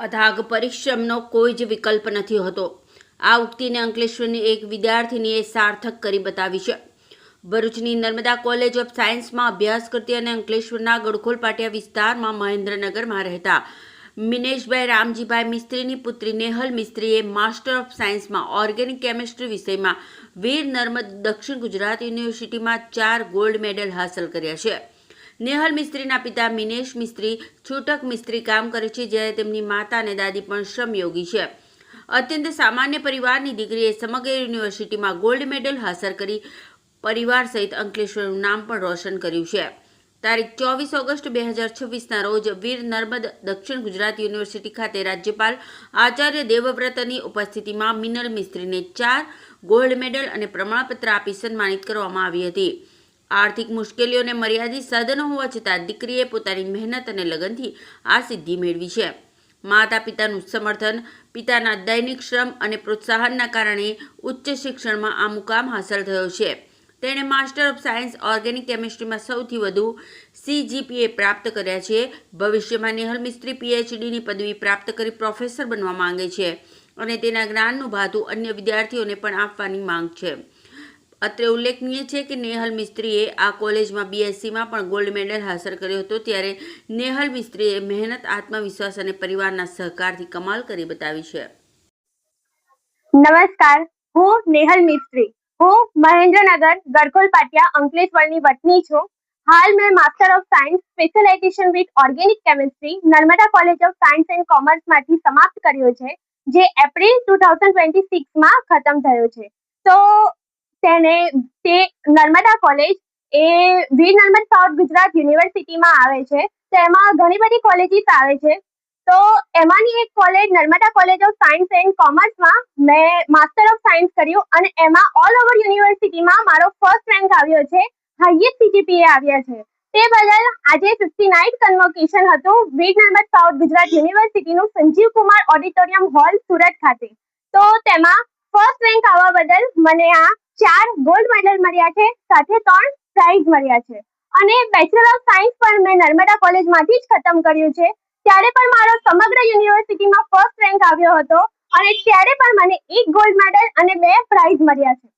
અથાગ પરિશ્રમનો કોઈ જ વિકલ્પ નથી હોતો. આ ઉક્તિને અંકલેશ્વરની એક વિદ્યાર્થીનીએ સાર્થક કરી બતાવી છે. ભરૂચની નર્મદા કોલેજ ઓફ સાયન્સમાં અભ્યાસ કરતી અને અંકલેશ્વરના ગડખોલ પાટિયા વિસ્તારમાં મહેન્દ્રનગરમાં રહેતા મિનેશભાઈ રામજીભાઈ મિસ્ત્રીની પુત્રી નેહલ મિસ્ત્રીએ માસ્ટર ઓફ સાયન્સમાં ઓર્ગેનિક કેમિસ્ટ્રી વિષયમાં વીર નર્મદ દક્ષિણ ગુજરાત યુનિવર્સિટીમાં 4 ગોલ્ડ મેડલ હાંસલ કર્યા છે. નેહલ મિસ્ત્રીના પિતા મિનેશ મિસ્ત્રી છૂટક મિસ્ત્રી કામ કરે છે, જ્યારે તેમની માતા અને દાદી પણ શ્રમયોગી છે. અત્યંત સામાન્ય પરિવારની દીકરીએ સમગ્ર યુનિવર્સિટીમાં ગોલ્ડ મેડલ હાંસલ કરી પરિવાર સહિત અંકલેશ્વરનું નામ પણ રોશન કર્યું છે. તારીખ 24 ઓગસ્ટ 2026ના રોજ વીર નર્મદ દક્ષિણ ગુજરાત યુનિવર્સિટી ખાતે રાજ્યપાલ આચાર્ય દેવવ્રતની ઉપસ્થિતિમાં મિનલ મિસ્ત્રીને 4 ગોલ્ડ મેડલ અને પ્રમાણપત્ર આપી સન્માનિત કરવામાં આવી હતી. આર્થિક મુશ્કેલીઓને મર્યાદિત સાધનો હોવા છતાં દીકરીએ પોતાની મહેનત અને લગનથી આ સિદ્ધિ મેળવી છે. માતા પિતાનું સમર્થન, પિતાના દૈનિક શ્રમ અને પ્રોત્સાહનના કારણે ઉચ્ચ શિક્ષણમાં આ મુકામ હાંસલ થયો છે. તેણે માસ્ટર ઓફ સાયન્સ ઓર્ગેનિક કેમિસ્ટ્રીમાં સૌથી વધુ CGPA પ્રાપ્ત કર્યા છે. ભવિષ્યમાં નેહલ મિસ્ત્રી PhDની પદવી પ્રાપ્ત કરી પ્રોફેસર બનવા માંગે છે અને તેના જ્ઞાનનું ભાથું અન્ય વિદ્યાર્થીઓને પણ આપવાની માંગ છે. અત્રે ઉલ્લેખનીય છે કે નેહલ મિસ્ત્રીએ આ કોલેજમાં BScમાં પણ ગોલ્ડ મેડલ હાંસલ કર્યો હતો. ત્યારે નેહલ મિસ્ત્રીએ મહેનત, આત્મવિશ્વાસ અને પરિવારના સહકારથી કમાલ કરી બતાવી છે. નમસ્કાર, હું નેહલ મિસ્ત્રી. હું મહેન્દ્રનગર ગડખોલ પાટિયા અંકલેશ્વરની વતની છું. હાલ મેં master of science specialization with organic chemistry Narmada college of science and કોમર્સમાંથી સમાપ્ત કર્યો છે, જે એપ્રિલ 2026માં ખતમ થયો છે. તો તે નર્મદા કોલેજ એ વીર નર્મદ સાઉથ ગુજરાત યુનિવર્સિટીમાં આવે છે. તેમાં ઘણી બધી કોલેજીસ આવે છે. તો એમાંની એક college Narmada college of science and કોમર્સમાં મેં માસ્ટર ઓફ સાયન્સ કર્યું અને એમાં ઓલ ઓવર યુનિવર્સિટીમાં મારો ફર્સ્ટ રેન્ક આવ્યો છે, હાઈએસ્ટ CGPA આવ્યા છે. તે બદલ આજે 59th કન્વોકેશન હતું વીર નર્મદ સાઉથ ગુજરાત યુનિવર્સિટીનું સંજીવ કુમાર ઓડિટોરિયમ હોલ સુરત ખાતે. તો તેમાં ફર્સ્ટ રેન્ક આવવા બદલ મને આ 4 ગોલ્ડ મેડલ મળ્યા છે, સાથે 3 પ્રાઇઝ મળ્યા છે. અને બેચલર ઓફ સાયન્સ પણ મેં નર્મદા કોલેજમાંથી જ ખતમ કર્યું છે. ત્યારે પણ મારો સમગ્ર યુનિવર્સિટીમાં ફર્સ્ટ રેન્ક આવ્યો હતો અને ત્યારે પણ મને 1 ગોલ્ડ મેડલ અને 2 પ્રાઇઝ મળ્યા છે.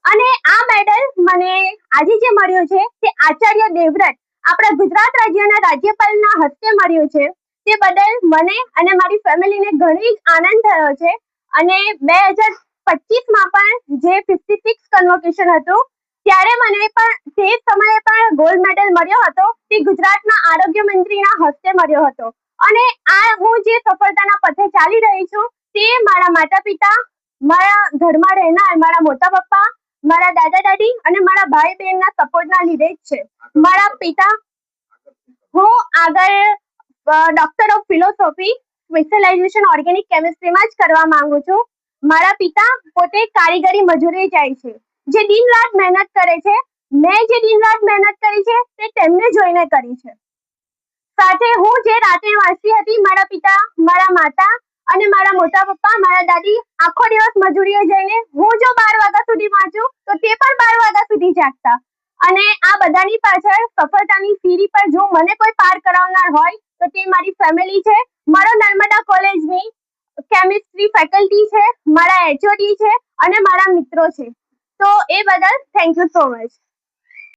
અને આ મેડલ મને આજે જે મળ્યો છે તે આચાર્ય દેવવ્રત, આપણા ગુજરાત રાજ્યના રાજ્યપાલના હસ્તે મળ્યો છે. તે બદલ મને અને મારી ફેમિલીને ઘણી જ આનંદ થયો છે. અને 2025માં પણ જે 56 કન્વોકેશન હતું ત્યારે મને પણ તે સમયે પણ ગોલ્ડ મેડલ મળ્યો હતો. તે ગુજરાતના આરોગ્ય મંત્રીના હસ્તે મળ્યો હતો. અને આ હું જે સફળતાના પથે ચાલી રહી છું તે મારા માતા પિતા, મારા ઘરમાં રહેનાર મારા મોટા પપ્પા, મારા દાદા દાદી અને મારા ભાઈ બહેનના સપોર્ટના લીધે જ છે. મારા પિતા, હું આગળ doctor of philosophy specialization organic કેમિસ્ટ્રીમાં જ કરવા માંગુ છું. મારા પિતા પોતે કારીગરી મજૂરી જાય છે, જે દિન રાત મહેનત કરે છે. મેં જે દિન રાત મહેનત કરી છે તે તેમને જોઈને કરી છે. સાથે હું જે રાતે વાંચતી હતી, મારા પિતા, મારા માતા અને મારા મોટા પપ્પા, મારા દાદી આખો દિવસ મજૂરીએ જઈને હું જો 12 વાગ્યા સુધી વાંચું તો તે પણ 12 વાગ્યા સુધી જાગતા. અને આ બધાની પાછળ સફળતાની સીડી પર જો મને કોઈ પાર કરાવનાર હોય તો તે મારી ફેમિલી છે, મારો નર્મદા કોલેજની કેમિસ્ટ્રી ફેકલ્ટી છે, મારા HOD છે અને મારા મિત્રો છે. તો એ બદલ થેન્ક યુ સો મચ.